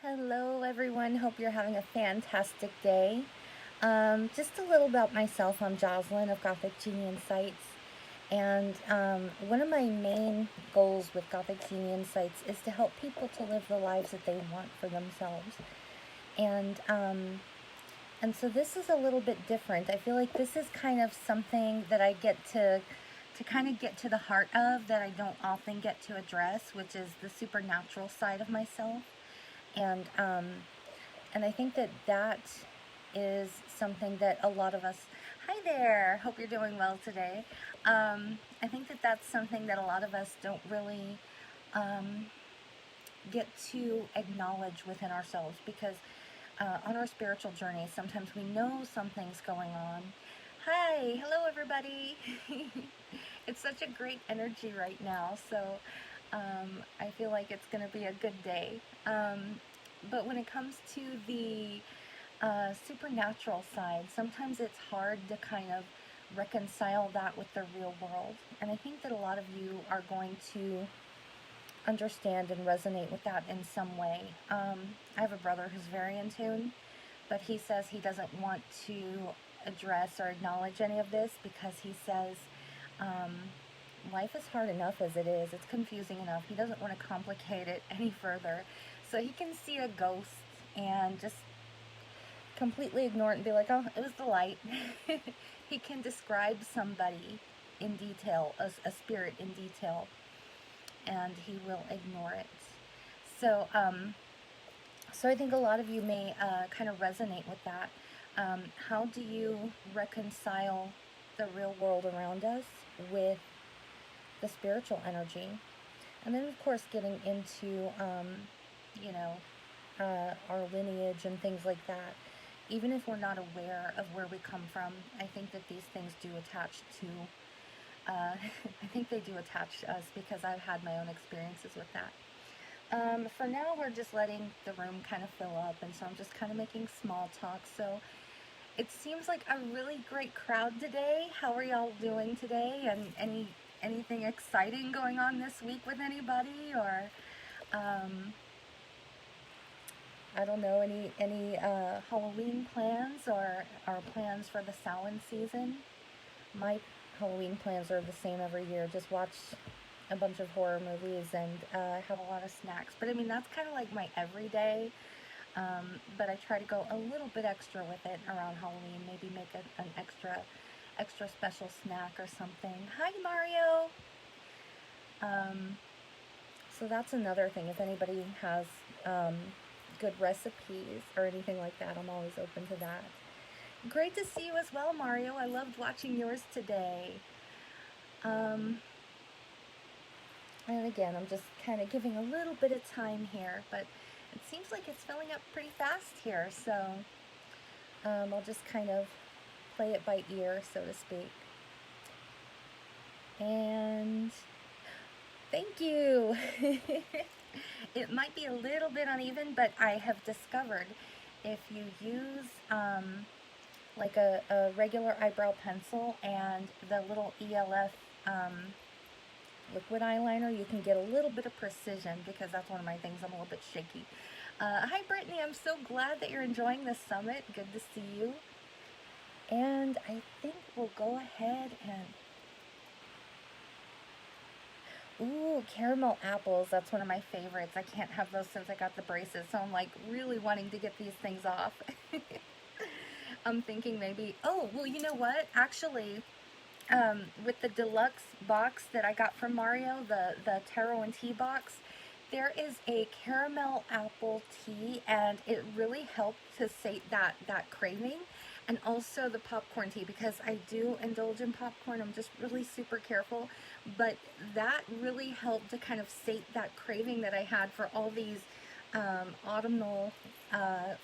Hello, everyone. Hope you're having a fantastic day. Just a little about myself. I'm Jocelyn of Gothic Genie Insights. And one of my main goals with Gothic Genie Insights is to help people to live the lives that they want for themselves. And so this is a little bit different. I feel like this is kind of something that I get to kind of get to the heart of that I don't often get to address, which is the supernatural side of myself. And I think that is something that a lot of us, hi there, hope you're doing well today. I think that's something that a lot of us don't really get to acknowledge within ourselves, because on our spiritual journey, sometimes we know something's going on. Hi, hello everybody. It's such a great energy right now, so I feel like it's going to be a good day. But when it comes to the supernatural side, sometimes it's hard to kind of reconcile that with the real world. And I think that a lot of you are going to understand and resonate with that in some way. I have a brother who's very in tune, but he says he doesn't want to address or acknowledge any of this because he says life is hard enough as it is. It's confusing enough. He doesn't want to complicate it any further. So he can see a ghost and just completely ignore it and be like, oh, it was the light. He can describe somebody in detail, a spirit in detail, and he will ignore it. So, so I think a lot of you may kind of resonate with that. How do you reconcile the real world around us with the spiritual energy? And then, of course, getting into, our lineage and things like that. Even if we're not aware of where we come from, I think that these things do attach to, I think they do attach to us, because I've had my own experiences with that. For now, we're just letting the room kind of fill up, and so I'm just kind of making small talk. So it seems like a really great crowd today. How are y'all doing today? And anything exciting going on this week with anybody? Or I don't know, any Halloween plans or plans for the Samhain season? My Halloween plans are the same every year. Just watch a bunch of horror movies and have a lot of snacks. But I mean, that's kind of like my everyday. But I try to go a little bit extra with it around Halloween. Maybe make an extra special snack or something. Hi, Mario. So that's another thing. If anybody has good recipes or anything like that, I'm always open to that. Great to see you as well, Mario. I loved watching yours today. And again, I'm just kind of giving a little bit of time here, but it seems like it's filling up pretty fast here, so I'll just kind of play it by ear, so to speak. And thank you. It might be a little bit uneven, but I have discovered if you use like a regular eyebrow pencil and the little ELF liquid eyeliner, you can get a little bit of precision, because that's one of my things. I'm a little bit shaky. Hi, Brittany. I'm so glad that you're enjoying this summit. Good to see you. And I think we'll go ahead and... Ooh, caramel apples. That's one of my favorites. I can't have those since I got the braces, so I'm like really wanting to get these things off. I'm thinking maybe... Oh, well, you know what? Actually... with the deluxe box that I got from Mario, the taro and tea box, there is a caramel apple tea, and it really helped to sate that craving. And also the popcorn tea, because I do indulge in popcorn. I'm just really super careful, but that really helped to kind of sate that craving that I had for all these autumnal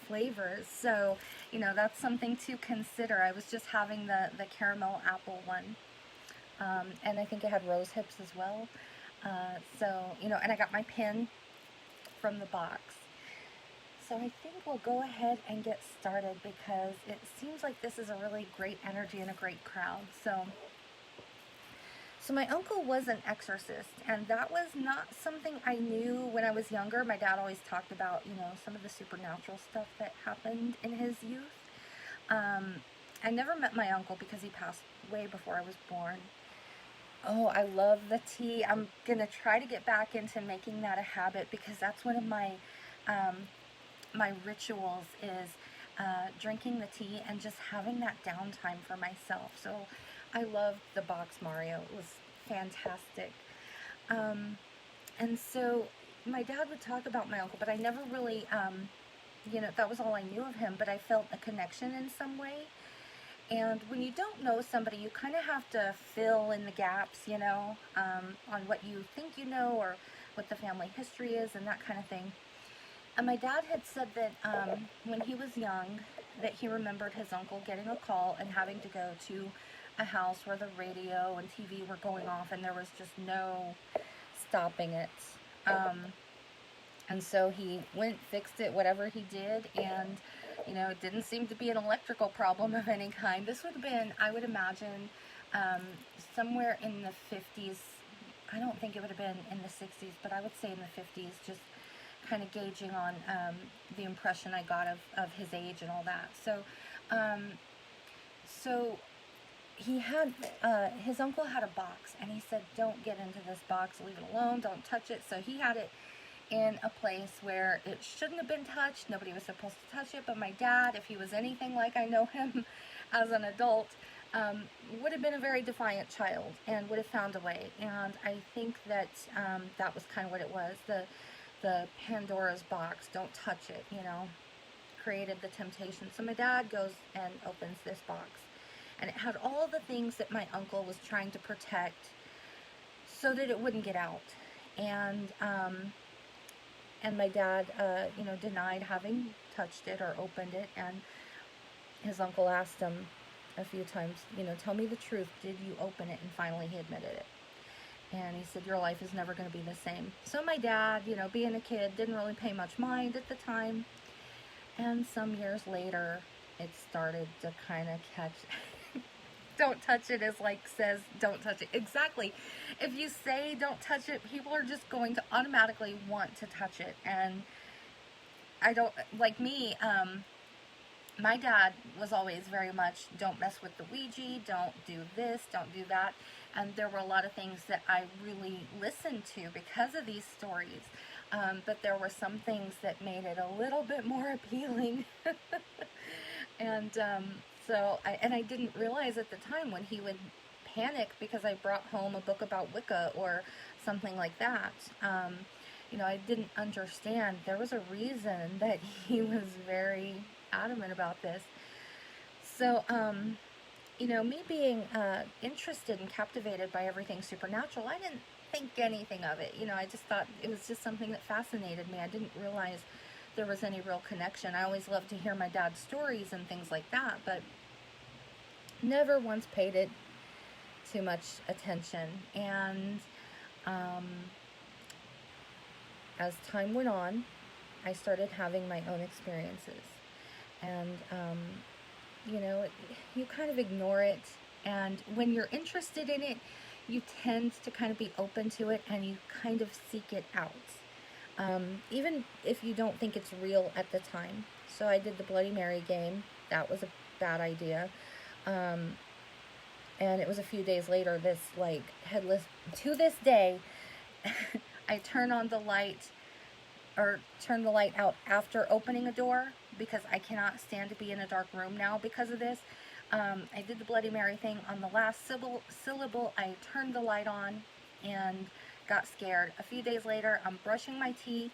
flavors. So, you know, that's something to consider. I was just having the caramel apple one, and I think it had rose hips as well. So, you know, and I got my pin from the box. So I think we'll go ahead and get started, because it seems like this is a really great energy and a great crowd. So my uncle was an exorcist, and that was not something I knew when I was younger. My dad always talked about, some of the supernatural stuff that happened in his youth. Um, I never met my uncle because he passed way before I was born. Oh, I love the tea. I'm gonna try to get back into making that a habit, because that's one of um, my rituals is drinking the tea and just having that downtime for myself. So I loved the box Mario. It was fantastic. Um, and so my dad would talk about my uncle, but I never really, that was all I knew of him, but I felt a connection in some way. And when you don't know somebody, you kind of have to fill in the gaps, on what you think you know, or what the family history is, and that kind of thing. And my dad had said that when he was young, that he remembered his uncle getting a call and having to go to a house where the radio and TV were going off, and there was just no stopping it. And so he went, fixed it, whatever he did, and, it didn't seem to be an electrical problem of any kind. This would have been, I would imagine, somewhere in the 50s. I don't think it would have been in the 60s, but I would say in the 50s, just kind of gauging on the impression I got of his age and all that. So he had, his uncle had a box, and he said, don't get into this box, leave it alone, don't touch it. So he had it in a place where it shouldn't have been touched. Nobody was supposed to touch it, but my dad, if he was anything like I know him as an adult, would have been a very defiant child and would have found a way. And I think that that was kind of what it was. The Pandora's box, don't touch it, created the temptation. So my dad goes and opens this box, and it had all the things that my uncle was trying to protect so that it wouldn't get out. And my dad, denied having touched it or opened it, and his uncle asked him a few times, tell me the truth, did you open it? And finally he admitted it. And he said, your life is never going to be the same. So my dad, being a kid, didn't really pay much mind at the time. And some years later, it started to kind of catch. Don't touch it is like says, don't touch it. Exactly. If you say don't touch it, people are just going to automatically want to touch it. And I don't, like me, my dad was always very much, don't mess with the Ouija, don't do this, don't do that. And there were a lot of things that I really listened to because of these stories. But there were some things that made it a little bit more appealing. And so I didn't realize at the time when he would panic because I brought home a book about Wicca or something like that. I didn't understand. There was a reason that he was very adamant about this. So, me being interested and captivated by everything supernatural, I didn't think anything of it. I just thought it was just something that fascinated me. I didn't realize there was any real connection. I always loved to hear my dad's stories and things like that, but never once paid it too much attention. And as time went on, I started having my own experiences. And, you kind of ignore it. And when you're interested in it, you tend to kind of be open to it, and you kind of seek it out. Even if you don't think it's real at the time. So I did the Bloody Mary game. That was a bad idea. And it was a few days later, this headless, to this day, I turn the light out after opening a door, because I cannot stand to be in a dark room now because of this. I did the Bloody Mary thing. On the last syllable, I turned the light on and got scared. A few days later, I'm brushing my teeth,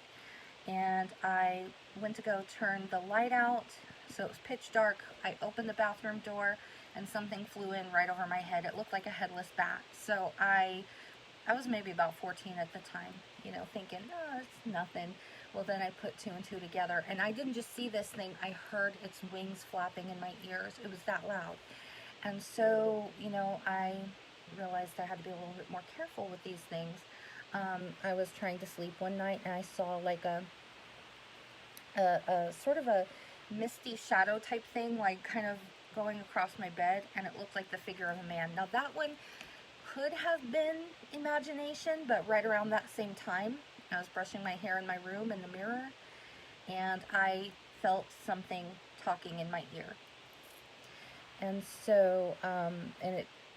and I went to go turn the light out, so it was pitch dark. I opened the bathroom door, and something flew in right over my head. It looked like a headless bat. So I was maybe about 14 at the time, thinking, oh, it's nothing. Well, then I put two and two together, and I didn't just see this thing, I heard its wings flapping in my ears. It was that loud. And so, I realized I had to be a little bit more careful with these things. I was trying to sleep one night, and I saw like a sort of a misty shadow type thing, like kind of going across my bed, and it looked like the figure of a man. Now that one could have been imagination, but right around that same time, I was brushing my hair in my room in the mirror, and I felt something talking in my ear. And so,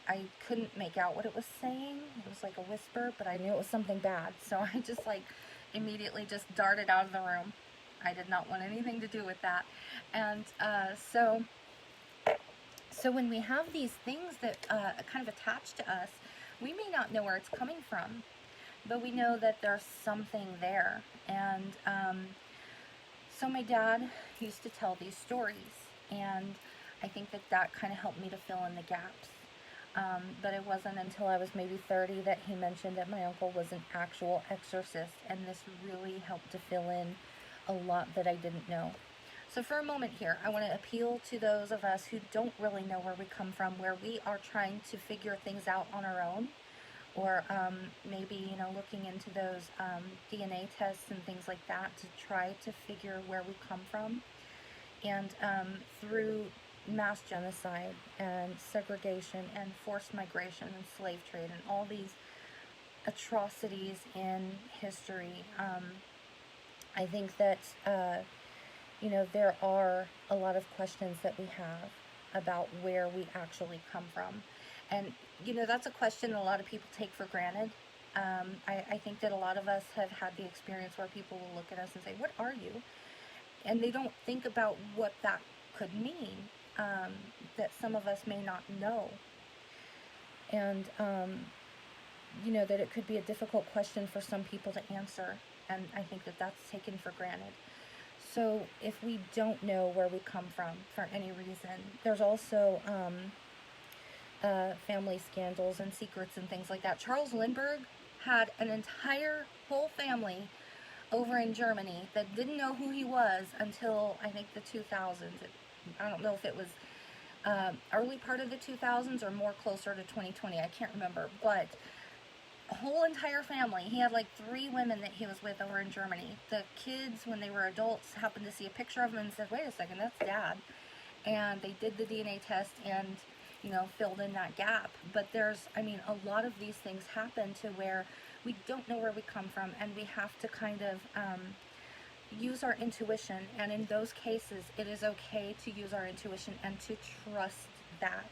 I couldn't make out what it was saying. It was like a whisper, but I knew it was something bad. So I just like immediately just darted out of the room. I did not want anything to do with that. And so when we have these things that kind of attach to us, we may not know where it's coming from, but we know that there's something there. And so my dad used to tell these stories, and I think that kind of helped me to fill in the gaps. But it wasn't until I was maybe 30 that he mentioned that my uncle was an actual exorcist, and this really helped to fill in a lot that I didn't know. So for a moment here, I want to appeal to those of us who don't really know where we come from, where we are trying to figure things out on our own, or maybe, looking into those DNA tests and things like that to try to figure where we come from. And through mass genocide and segregation and forced migration and slave trade and all these atrocities in history, I think that there are a lot of questions that we have about where we actually come from. And that's a question a lot of people take for granted. I think that a lot of us have had the experience where people will look at us and say, "What are you?" And they don't think about what that could mean, that some of us may not know. And, that it could be a difficult question for some people to answer. And I think that that's taken for granted. So if we don't know where we come from for any reason, there's also family scandals and secrets and things like that. Charles Lindbergh had an entire whole family over in Germany that didn't know who he was until I think the 2000s. I don't know if it was early part of the 2000s or more closer to 2020. I can't remember, but a whole entire family. He had like 3 women that he was with over in Germany. The kids, when they were adults, happened to see a picture of him and said, "Wait a second, that's Dad." And they did the DNA test and, filled in that gap. But there's, a lot of these things happen to where we don't know where we come from, and we have to kind of use our intuition. And in those cases, it is okay to use our intuition and to trust that.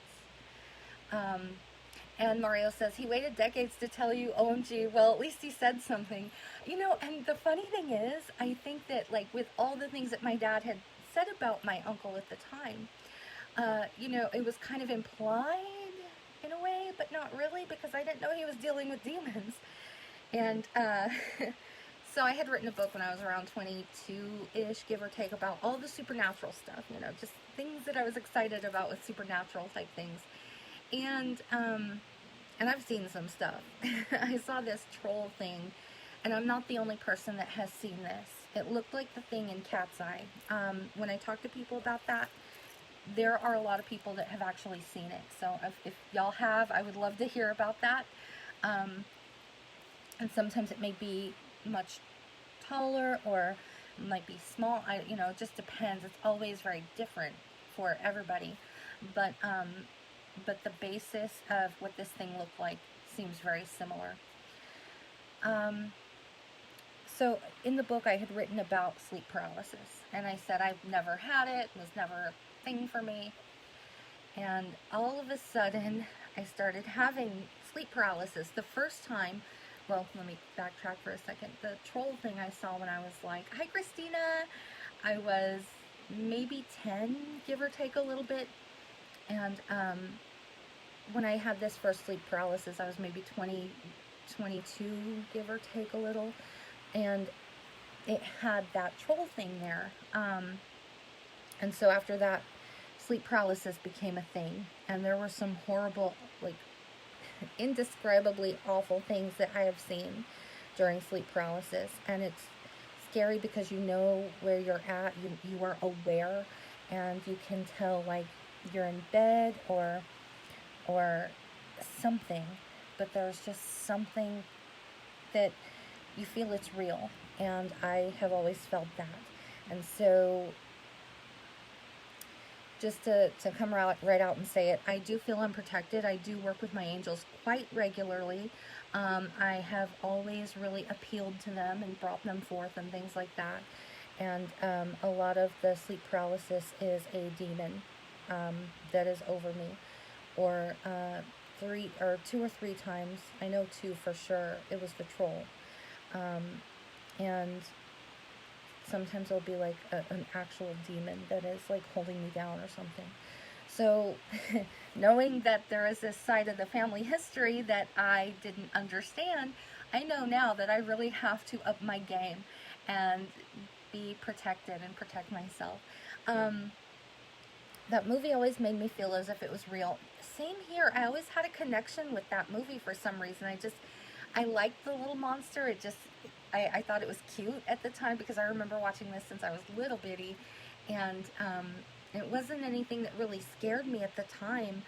And Mario says, he waited decades to tell you, OMG, well, at least he said something. And the funny thing is, I think that, like, with all the things that my dad had said about my uncle at the time, it was kind of implied in a way, but not really, because I didn't know he was dealing with demons. And so I had written a book when I was around 22-ish, give or take, about all the supernatural stuff, just things that I was excited about with supernatural type things. And I've seen some stuff. I saw this troll thing, and I'm not the only person that has seen this. It looked like the thing in Cat's Eye. When I talk to people about that, there are a lot of people that have actually seen it. So if y'all have, I would love to hear about that. And sometimes it may be much taller or might be small. It just depends. It's always very different for everybody. But the basis of what this thing looked like seems very similar. So in the book I had written about sleep paralysis, and I said I've never had it, was never a thing for me, and all of a sudden I started having sleep paralysis. The first time, well, let me backtrack for a second. The troll thing I saw when I was like, "Hi Christina," I was maybe 10, give or take a little bit. And when I had this first sleep paralysis, I was maybe 20, 22, give or take a little. And it had that troll thing there. And so after that, sleep paralysis became a thing. And there were some horrible, like, indescribably awful things that I have seen during sleep paralysis. And it's scary because you know where you're at. You are aware, and you can tell, like, you're in bed or something, but there's just something that you feel it's real, and I have always felt that. And so just to come right out and say it, I do feel unprotected. I do work with my angels quite regularly. I have always really appealed to them and brought them forth and things like that. And a lot of the sleep paralysis is a demon that is over me. Or two or three times, I know two for sure, it was the troll. And sometimes it'll be like an actual demon that is like holding me down or something. So knowing that there is this side of the family history that I didn't understand, I know now that I really have to up my game and be protected and protect myself. That movie always made me feel as if it was real. Same here. I always had a connection with that movie for some reason. I liked the little monster. I thought it was cute at the time because I remember watching this since I was little bitty, and it wasn't anything that really scared me at the time.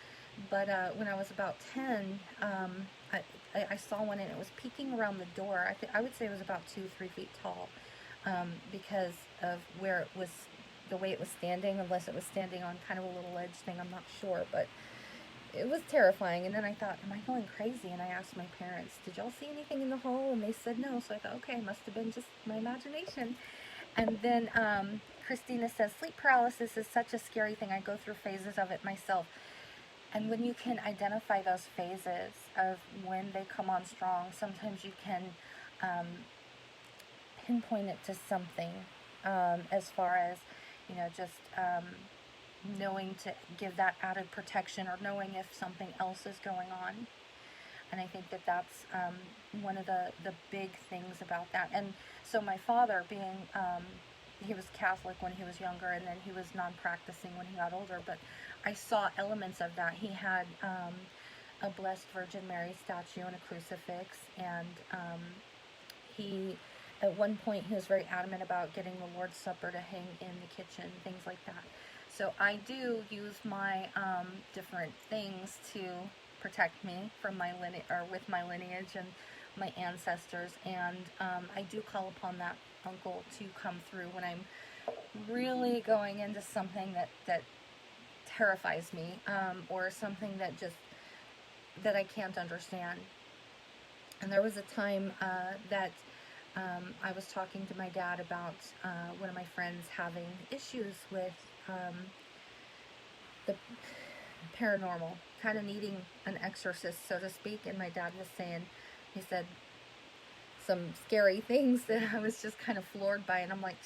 But when I was about 10, I saw one and it was peeking around the door. I would say it was about 2-3 feet tall because of where it was, the way it was standing, unless it was standing on kind of a little ledge thing, I'm not sure, but it was terrifying. And then I thought, am I going crazy? And I asked my parents, did y'all see anything in the hall? And they said no. So I thought, okay, it must have been just my imagination. And then Christina says, sleep paralysis is such a scary thing. I go through phases of it myself. And when you can identify those phases of when they come on strong, sometimes you can pinpoint it to something as far as, just knowing to give that added protection or knowing if something else is going on. And I think that that's one of the big things about that. And so my father being, he was Catholic when he was younger, and then he was non-practicing when he got older, but I saw elements of that. He had a Blessed Virgin Mary statue and a crucifix, and he, at one point, he was very adamant about getting the Lord's Supper to hang in the kitchen, things like that. So I do use my different things to protect me from my with my lineage and my ancestors, and I do call upon that uncle to come through when I'm really going into something that terrifies me, or something that I can't understand. And there was a time that I was talking to my dad about one of my friends having issues with the paranormal, kind of needing an exorcist, so to speak. And my dad was saying, he said some scary things that I was just kind of floored by, and I'm like,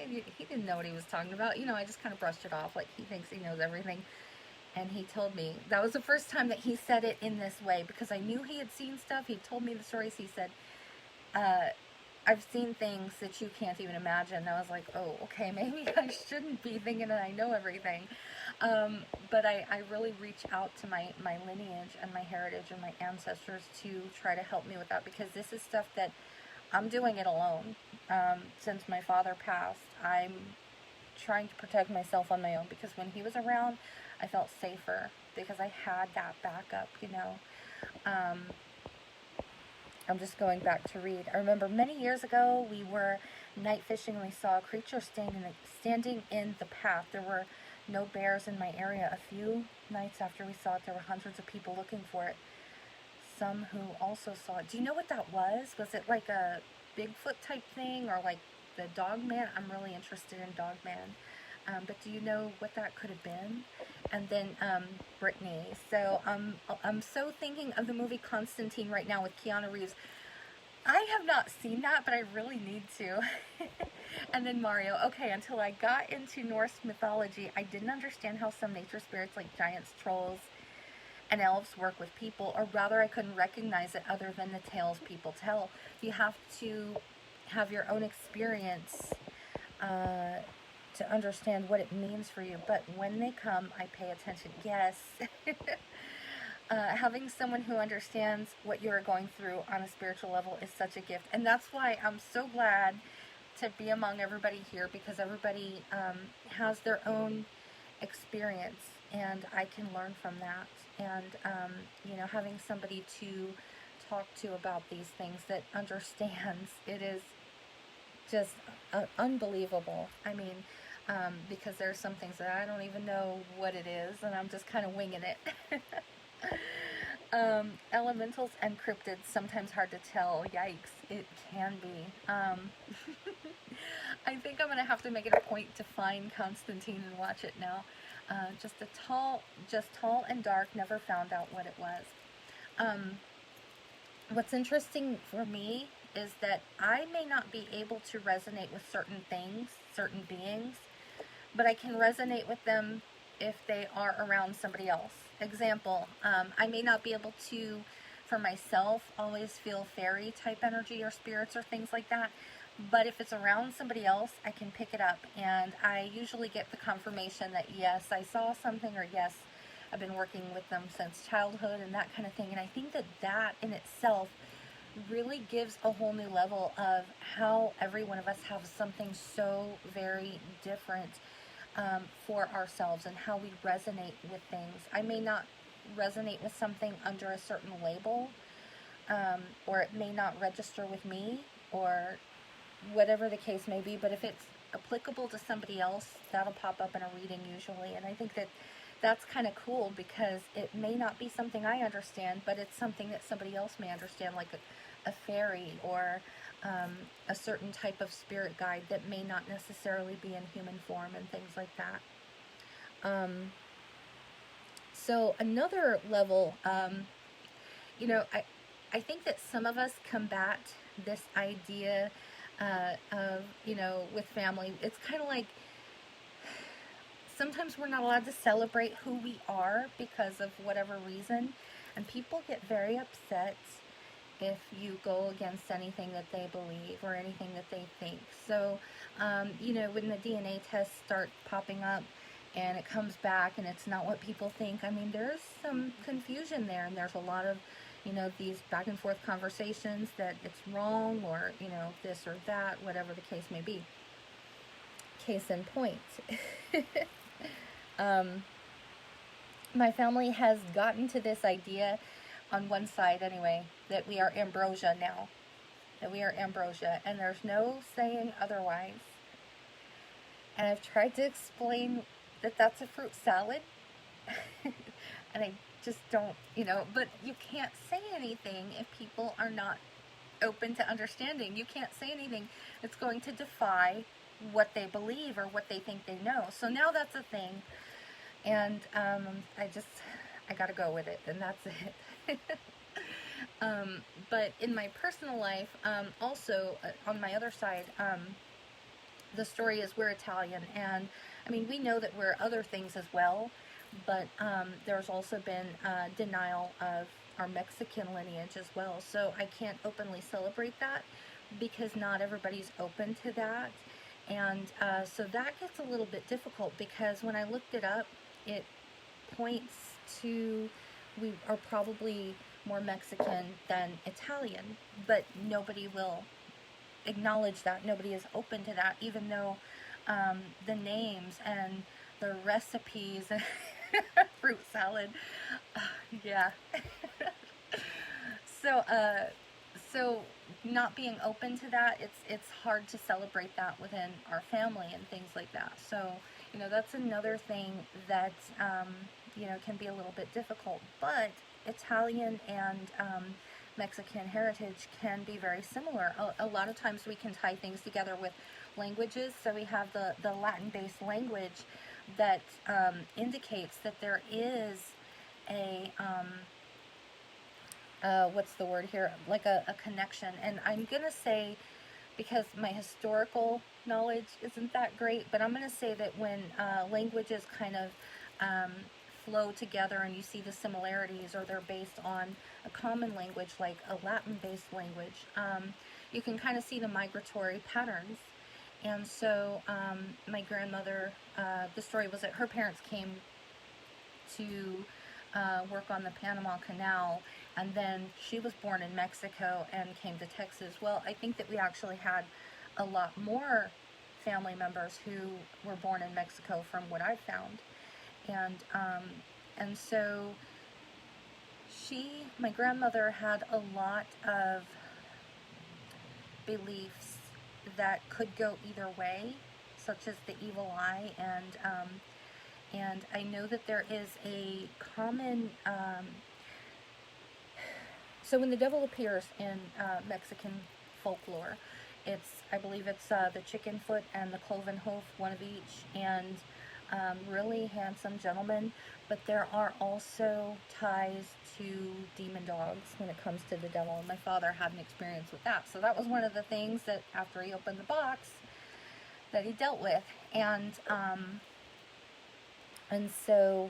he didn't know what he was talking about. I just kind of brushed it off like he thinks he knows everything. And he told me, that was the first time that he said it in this way, because I knew he had seen stuff. He told me the stories. He said, I've seen things that you can't even imagine. And I was like, oh, okay, maybe I shouldn't be thinking that I know everything. But I really reach out to my lineage and my heritage and my ancestors to try to help me with that, because this is stuff that I'm doing it alone. Since my father passed, I'm trying to protect myself on my own, because when he was around, I felt safer because I had that backup, I'm just going back to read. I remember many years ago, we were night fishing and we saw a creature standing in the path. There were no bears in my area. A few nights after we saw it, there were hundreds of people looking for it. Some who also saw it. Do you know what that was? Was it like a Bigfoot type thing, or like the Dog Man? I'm really interested in Dog Man. But do you know what that could have been? And then Brittany. So I'm so thinking of the movie Constantine right now with Keanu Reeves. I have not seen that, but I really need to. And then Mario. Okay, until I got into Norse mythology, I didn't understand how some nature spirits like giants, trolls, and elves work with people, or rather I couldn't recognize it other than the tales people tell. You have to have your own experience to understand what it means for you. But when they come, I pay attention. Yes. Having someone who understands what you're going through on a spiritual level is such a gift. And that's why I'm so glad to be among everybody here, because everybody has their own experience, and I can learn from that. And, having somebody to talk to about these things that understands, it is just unbelievable. I mean, because there's some things that I don't even know what it is, and I'm just kind of winging it. Elementals and cryptids, sometimes hard to tell. Yikes, it can be. I think I'm going to have to make it a point to find Constantine and watch it now. Just tall and dark, never found out what it was. What's interesting for me is that I may not be able to resonate with certain things, certain beings, but I can resonate with them if they are around somebody else. Example, I may not be able to, for myself, always feel fairy type energy or spirits or things like that, but if it's around somebody else, I can pick it up, and I usually get the confirmation that yes, I saw something, or yes, I've been working with them since childhood and that kind of thing. And I think that that in itself really gives a whole new level of how every one of us has something so very different for ourselves and how we resonate with things. I may not resonate with something under a certain label, or it may not register with me, or whatever the case may be, but if it's applicable to somebody else, that'll pop up in a reading usually. And I think that that's kind of cool, because it may not be something I understand, but it's something that somebody else may understand, like a fairy, or a certain type of spirit guide that may not necessarily be in human form, and things like that. So another level, I think that some of us combat this idea of, with family. It's kind of like sometimes we're not allowed to celebrate who we are because of whatever reason, and people get very upset if you go against anything that they believe or anything that they think. So, when the DNA tests start popping up and it comes back and it's not what people think, I mean, there's some confusion there, and there's a lot of, these back and forth conversations that it's wrong, or, this or that, whatever the case may be. Case in point. My family has gotten to this idea, on one side anyway, that we are ambrosia now. That we are ambrosia, and there's no saying otherwise. And I've tried to explain that that's a fruit salad, and I just don't, but you can't say anything if people are not open to understanding. You can't say anything that's going to defy what they believe or what they think they know. So now that's a thing, and I gotta go with it, and that's it. But in my personal life, also on my other side, the story is we're Italian, and I mean, we know that we're other things as well, but there's also been denial of our Mexican lineage as well. So I can't openly celebrate that, because not everybody's open to that. And so that gets a little bit difficult, because when I looked it up, it points to we are probably more Mexican than Italian, but nobody will acknowledge that. Nobody is open to that, even though the names and the recipes and fruit salad, yeah. So not being open to that, it's hard to celebrate that within our family and things like that. So, that's another thing that, can be a little bit difficult. But Italian and Mexican heritage can be very similar. A lot of times we can tie things together with languages. So we have the Latin-based language that indicates that there is a... what's the word here? Like a connection. And I'm going to say, because my historical knowledge isn't that great, but I'm going to say that when languages kind of flow together and you see the similarities, or they're based on a common language like a Latin-based language, you can kind of see the migratory patterns. And so my grandmother, the story was that her parents came to work on the Panama Canal, and then she was born in Mexico and came to Texas. Well, I think that we actually had a lot more family members who were born in Mexico, from what I've found. And so my grandmother had a lot of beliefs that could go either way. such as the evil eye, and I know that there is a common, so when the devil appears in Mexican folklore, I believe it's the chicken foot and the cloven hoof, one of each, and really handsome gentlemen, but there are also ties to demon dogs when it comes to the devil, and my father had an experience with that, so that was one of the things that after he opened the box that he dealt with, and so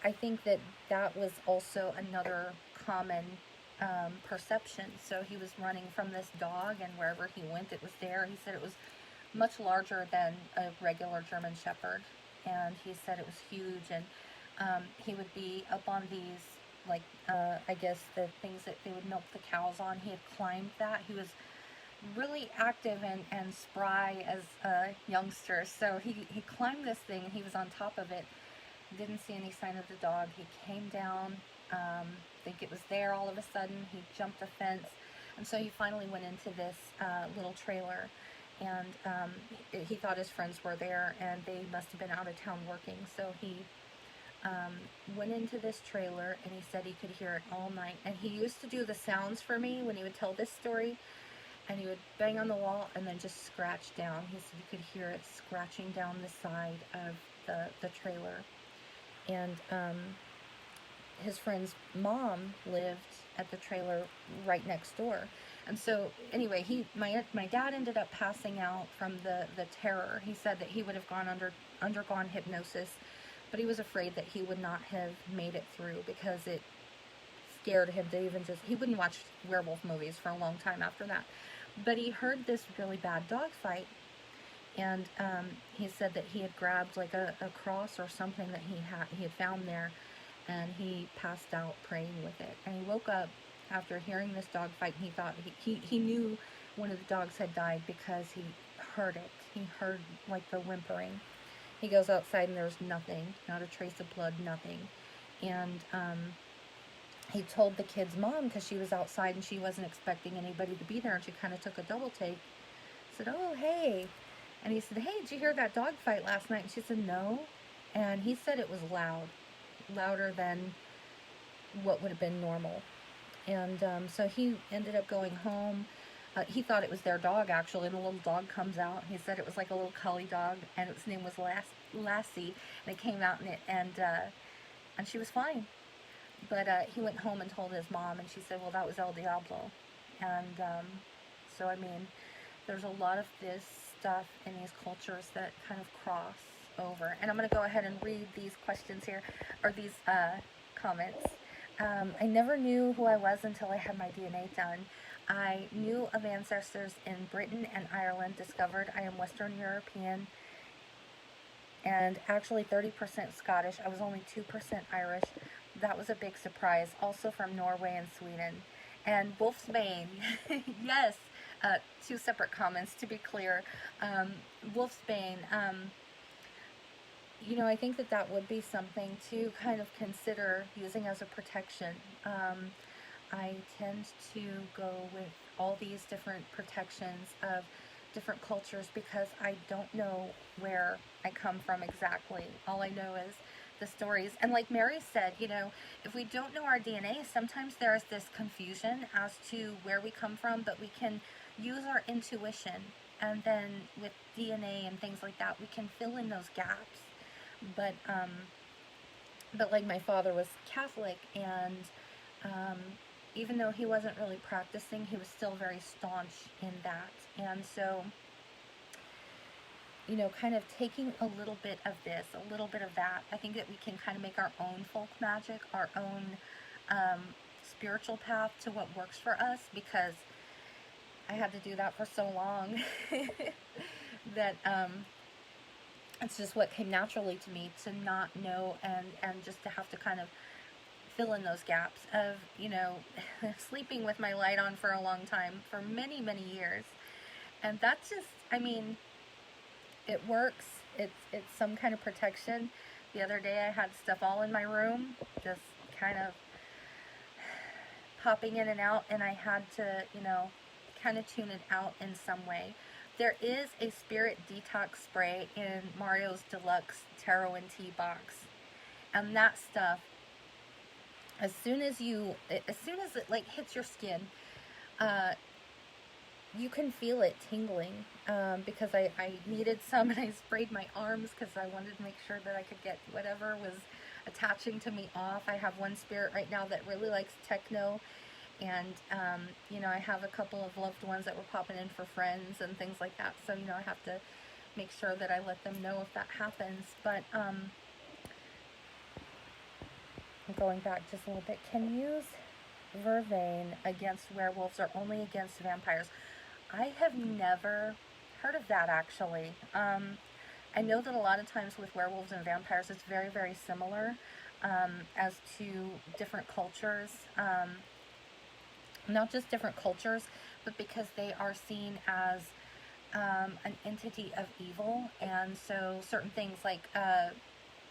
I think that that was also another common perception. So he was running from this dog, and wherever he went, it was there. He said it was much larger than a regular German Shepherd, and he said it was huge, and he would be up on these, like, I guess the things that they would milk the cows on. He had climbed that. He was really active and spry as a youngster, so he climbed this thing, and he was on top of it. Didn't see any sign of the dog. He came down, think it was there all of a sudden. He jumped a fence, and so he finally went into this little trailer, and he thought his friends were there, and they must have been out of town working, so he went into this trailer, and he said he could hear it all night, and he used to do the sounds for me when he would tell this story, and he would bang on the wall and then just scratch down. He said you could hear it scratching down the side of the trailer. And his friend's mom lived at the trailer right next door. And so anyway, my dad ended up passing out from the terror. He said that he would have undergone hypnosis, but he was afraid that he would not have made it through because it scared him to even he wouldn't watch werewolf movies for a long time after that. But he heard this really bad dog fight, and he said that he had grabbed like a cross or something that he had found there, and he passed out praying with it. And he woke up after hearing this dog fight, and he thought he knew one of the dogs had died because he heard it. He heard like the whimpering. He goes outside and there's nothing, not a trace of blood, nothing. And he told the kid's mom, because she was outside and she wasn't expecting anybody to be there, and she kind of took a double take. Said, "Oh, hey." And he said, "Hey, did you hear that dog fight last night?" And she said, "No." And he said it was loud, louder than what would have been normal. And so he ended up going home. He thought it was their dog, actually. The little dog comes out. He said it was like a little collie dog, and its name was Lassie. And it came out, and she was fine. But he went home and told his mom, and she said, "Well, that was El Diablo." And so, I mean, there's a lot of this stuff in these cultures that kind of cross over. And I'm going to go ahead and read these questions here, or these comments. I never knew who I was until I had my DNA done. I knew of ancestors in Britain and Ireland, discovered I am Western European, and actually 30% Scottish. I was only 2% Irish. That was a big surprise. Also from Norway and Sweden. And Wolf's Bane, yes, two separate comments to be clear. Wolf's Bane, you know, I think that would be something to kind of consider using as a protection. I tend to go with all these different protections of different cultures because I don't know where I come from exactly. All I know is the stories. And like Mary said, you know, if we don't know our DNA, sometimes there's this confusion as to where we come from, but we can use our intuition. And then with DNA and things like that, we can fill in those gaps. But like my father was Catholic, and even though he wasn't really practicing, he was still very staunch in that. And so, you know, kind of taking a little bit of this, a little bit of that, I think that we can kind of make our own folk magic, our own spiritual path to what works for us, because I had to do that for so long that it's just what came naturally to me, to not know and just to have to kind of fill in those gaps of, you know, sleeping with my light on for a long time, for many, many years. And that's just, I mean, it works. It's some kind of protection. The other day I had stuff all in my room, just kind of popping in and out, and I had to, you know, kind of tune it out in some way. there is a spirit detox spray in Mario's deluxe tarot and tea box, and that stuff, as soon as it like hits your skin, uh, you can feel it tingling, because I needed some, and I sprayed my arms because I wanted to make sure that I could get whatever was attaching to me off. I have one spirit right now that really likes techno, and I have a couple of loved ones that were popping in for friends and things like that, so I have to make sure that I let them know if that happens. But going back just a little bit, can use vervain against werewolves or only against vampires? I have never heard of that, actually. I know that a lot of times with werewolves and vampires, it's very, very similar, as to different cultures. Not just different cultures, but because they are seen as an entity of evil. And so certain things like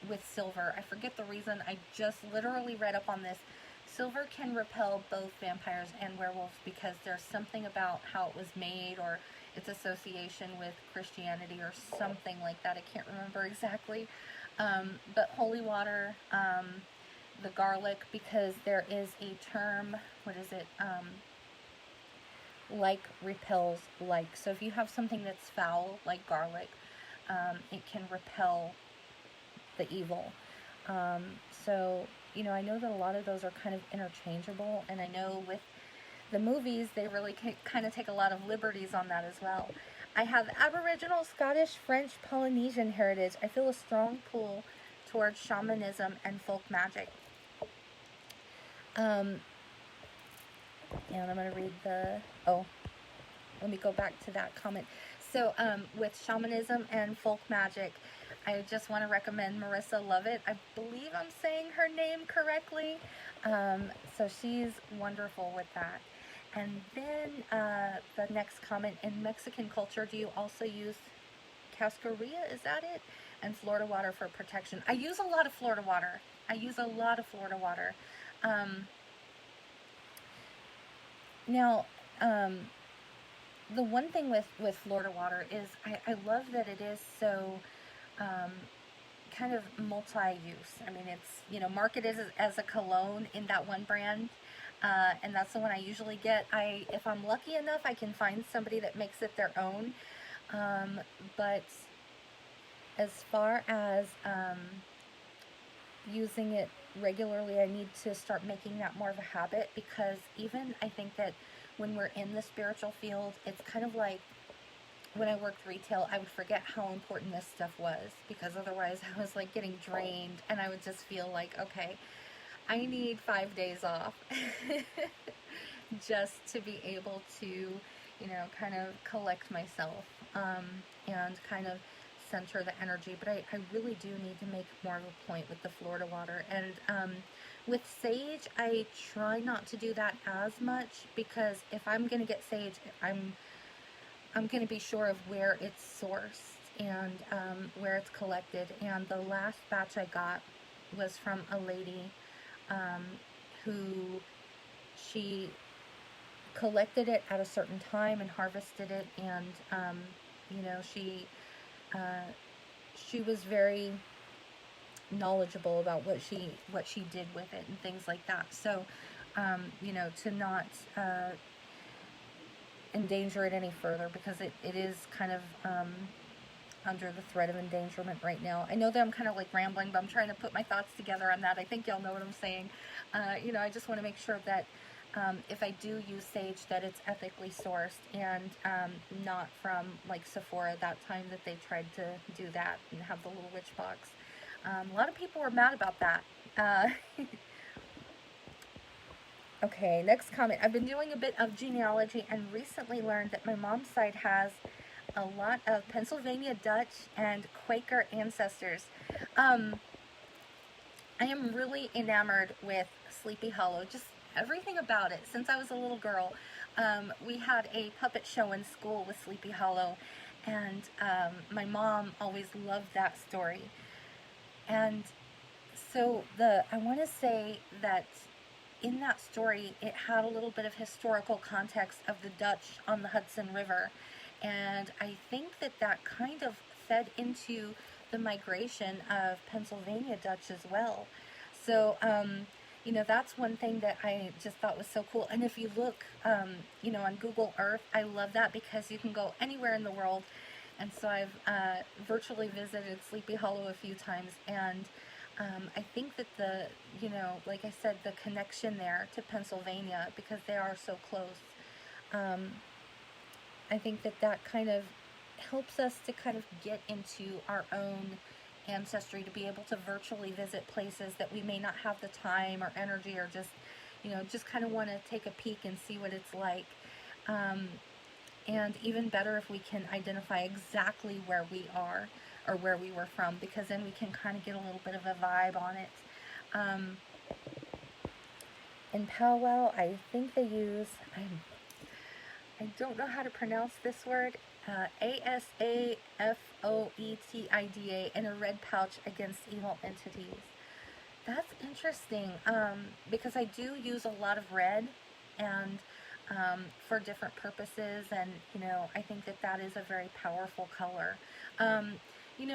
with silver, I forget the reason, I just literally read up on this. Silver can repel both vampires and werewolves because there's something about how it was made, or its association with Christianity or something like that. I can't remember exactly. But holy water, the garlic, because there is a term, what is it? Like repels like. So if you have something that's foul, like garlic, it can repel the evil. So, I know that a lot of those are kind of interchangeable, and I know with the movies, they really kind of take a lot of liberties on that as well. I have Aboriginal, Scottish, French, Polynesian heritage. I feel a strong pull towards shamanism and folk magic. And I'm going to read let me go back to that comment. So, with shamanism and folk magic, I just want to recommend Marissa Lovett. I believe I'm saying her name correctly. So she's wonderful with that. And then the next comment, in Mexican culture, do you also use cascarilla? Is that it? And Florida water for protection. I use a lot of Florida water. Now, the one thing with Florida water is I love that it is so kind of multi-use. I mean, it's, marketed as a cologne in that one brand, and that's the one I usually get. If I'm lucky enough, I can find somebody that makes it their own, but as far as using it regularly, I need to start making that more of a habit, because even I think that when we're in the spiritual field, it's kind of like when I worked retail, I would forget how important this stuff was, because otherwise I was like getting drained, and I would just feel like, okay, I need 5 days off just to be able to, kind of collect myself, and kind of center the energy. But I really do need to make more of a point with the Florida water. And with sage, I try not to do that as much, because if I'm going to get sage, I'm going to be sure of where it's sourced and where it's collected. And the last batch I got was from a lady who she collected it at a certain time and harvested it, and she was very knowledgeable about what she did with it and things like that. So to not endanger it any further, because it is kind of under the threat of endangerment right now. I know that I'm kind of like rambling, but I'm trying to put my thoughts together on that. I think y'all know what I'm saying. I just want to make sure that if I do use sage, that it's ethically sourced, and not from like Sephora, that time that they tried to do that and have the little witch box. A lot of people were mad about that. Okay, next comment. I've been doing a bit of genealogy and recently learned that my mom's side has a lot of Pennsylvania Dutch and Quaker ancestors. I am really enamored with Sleepy Hollow, just everything about it. Since I was a little girl, we had a puppet show in school with Sleepy Hollow, and my mom always loved that story. And so I want to say that in that story, it had a little bit of historical context of the Dutch on the Hudson River, And I think that that kind of fed into the migration of Pennsylvania Dutch as well. So, that's one thing that I just thought was so cool. And if you look, on Google Earth, I love that because you can go anywhere in the world. And so I've virtually visited Sleepy Hollow a few times. And I think that like I said, the connection there to Pennsylvania, because they are so close, um, I think that that kind of helps us to kind of get into our own ancestry, to be able to virtually visit places that we may not have the time or energy, or just kind of want to take a peek and see what it's like. Um, and even better if we can identify exactly where we are or where we were from, because then we can kind of get a little bit of a vibe on it. Um, in powwow, I think they use, I don't know how to pronounce this word, ASAFOETIDA, in a red pouch against evil entities. That's interesting, because I do use a lot of red, and for different purposes, and I think that that is a very powerful color. Um, I'm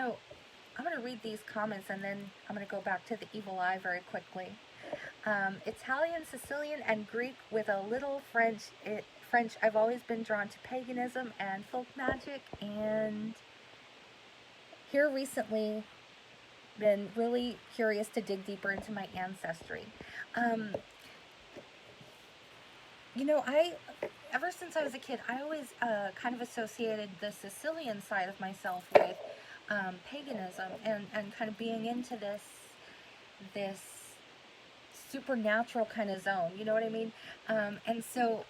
going to read these comments, and then I'm going to go back to the evil eye very quickly. Italian, Sicilian, and Greek with a little French. I've always been drawn to paganism and folk magic, and here recently been really curious to dig deeper into my ancestry. Ever since I was a kid, I always kind of associated the Sicilian side of myself with paganism, and kind of being into this supernatural kind of zone, you know what I mean? And so,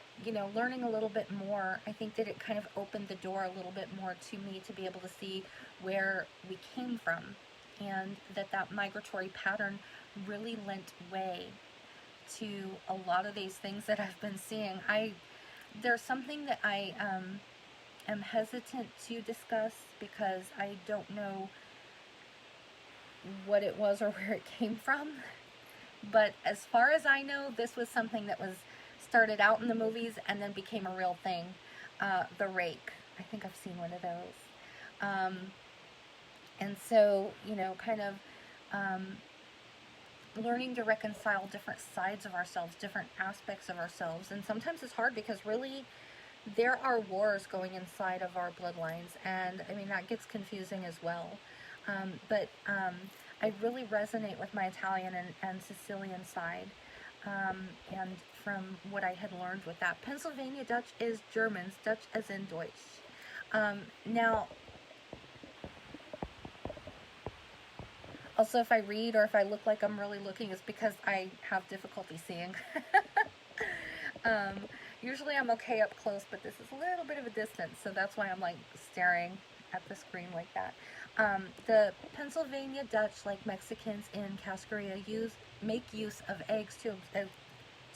learning a little bit more, I think that it kind of opened the door a little bit more to me to be able to see where we came from, and that migratory pattern really lent way to a lot of these things that I've been seeing. There's something that I am hesitant to discuss because I don't know what it was or where it came from. But as far as I know, this was something that was started out in the movies and then became a real thing. The rake. I think I've seen one of those. And so, kind of learning to reconcile different sides of ourselves, different aspects of ourselves. And sometimes it's hard because really there are wars going inside of our bloodlines. And I mean, that gets confusing as well. But I really resonate with my Italian and Sicilian side, and from what I had learned with that. Pennsylvania Dutch is Germans, Dutch as in Deutsch. Now, also if I read or if I look like I'm really looking, it's because I have difficulty seeing. Usually I'm okay up close, but this is a little bit of a distance, so that's why I'm like staring at the screen like that. The Pennsylvania Dutch, like Mexicans in Cascaria, make use of eggs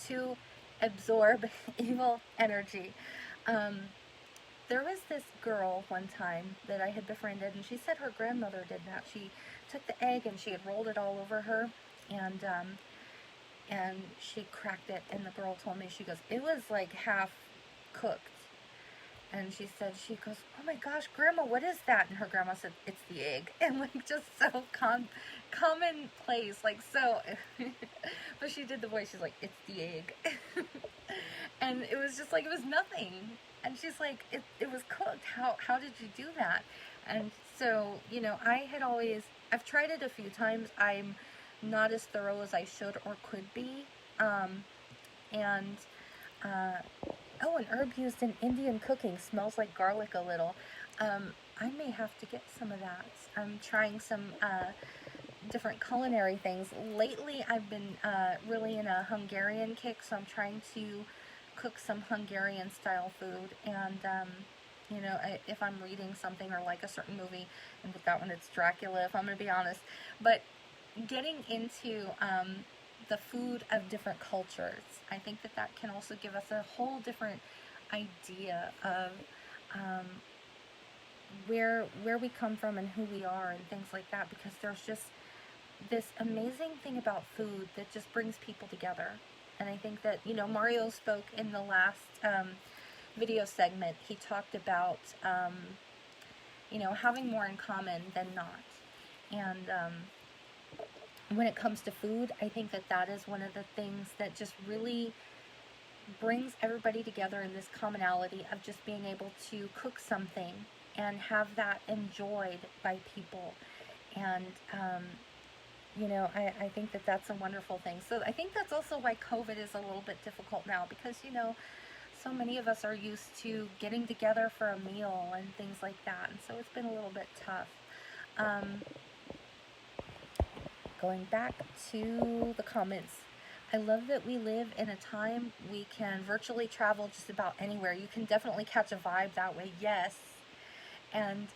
to absorb evil energy. There was this girl one time that I had befriended, and she said her grandmother did that. She took the egg and she had rolled it all over her, and she cracked it, and the girl told me, she goes, it was like half cooked. And she goes, oh my gosh, Grandma, what is that? And her grandma said, it's the egg. And like, just so commonplace, like so. But she did the voice, she's like, it's the egg. And it was just like, it was nothing. And she's like, it was cooked. How did you do that? And so, I've tried it a few times. I'm not as thorough as I should or could be. Oh, an herb used in Indian cooking smells like garlic a little. I may have to get some of that. I'm trying some different culinary things. Lately, I've been really in a Hungarian kick, so I'm trying to cook some Hungarian style food. And, if I'm reading something or like a certain movie, and with that one it's Dracula, if I'm going to be honest. But getting into the food of different cultures, I think that can also give us a whole different idea of where we come from and who we are and things like that, because there's just this amazing thing about food that just brings people together. And I think that, Mario spoke in the last video segment, he talked about, having more in common than not. And when it comes to food, I think that that is one of the things that just really brings everybody together in this commonality of just being able to cook something and have that enjoyed by people. And, I think that that's a wonderful thing. So I think that's also why COVID is a little bit difficult now, because, so many of us are used to getting together for a meal and things like that. And so it's been a little bit tough. Going back to the comments, I love that we live in a time we can virtually travel just about anywhere. You can definitely catch a vibe that way, yes. And,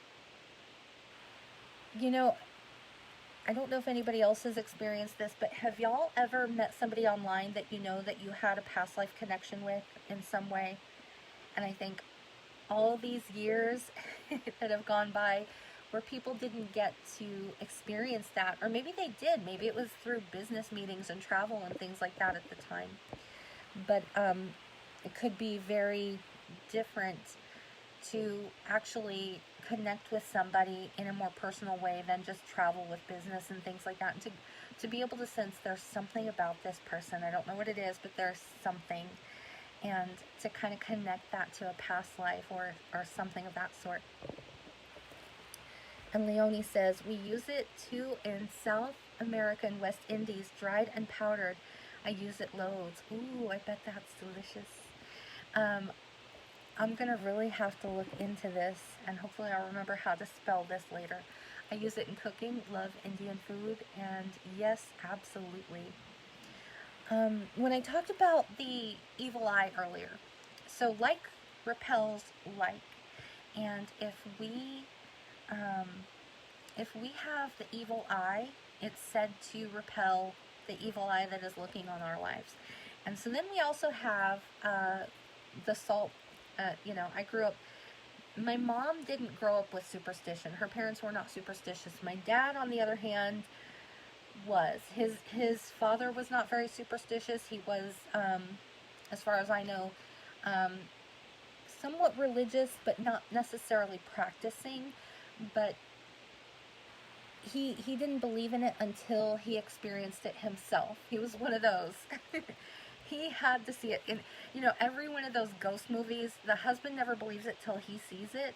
I don't know if anybody else has experienced this, but have y'all ever met somebody online that that you had a past life connection with in some way? And I think all these years that have gone by where people didn't get to experience that, or maybe they did, maybe it was through business meetings and travel and things like that at the time. But it could be very different to actually connect with somebody in a more personal way than just travel with business and things like that, and to be able to sense there's something about this person. I don't know what it is, but there's something, and to kind of connect that to a past life or something of that sort. And Leonie says, we use it too in South America and West Indies, dried and powdered. I use it loads. Ooh, I bet that's delicious. I'm going to really have to look into this, and hopefully I'll remember how to spell this later. I use it in cooking, love Indian food, and yes, absolutely. When I talked about the evil eye earlier, so like repels like, and if we have the evil eye, it's said to repel the evil eye that is looking on our lives. And so then we also have the salt. I grew up, my mom didn't grow up with superstition. Her parents were not superstitious. My dad, on the other hand, was. His father was not very superstitious. He was, as far as I know, somewhat religious, but not necessarily practicing. But he didn't believe in it until he experienced it himself. He was one of those. He had to see it. In every one of those ghost movies, the husband never believes it till he sees it,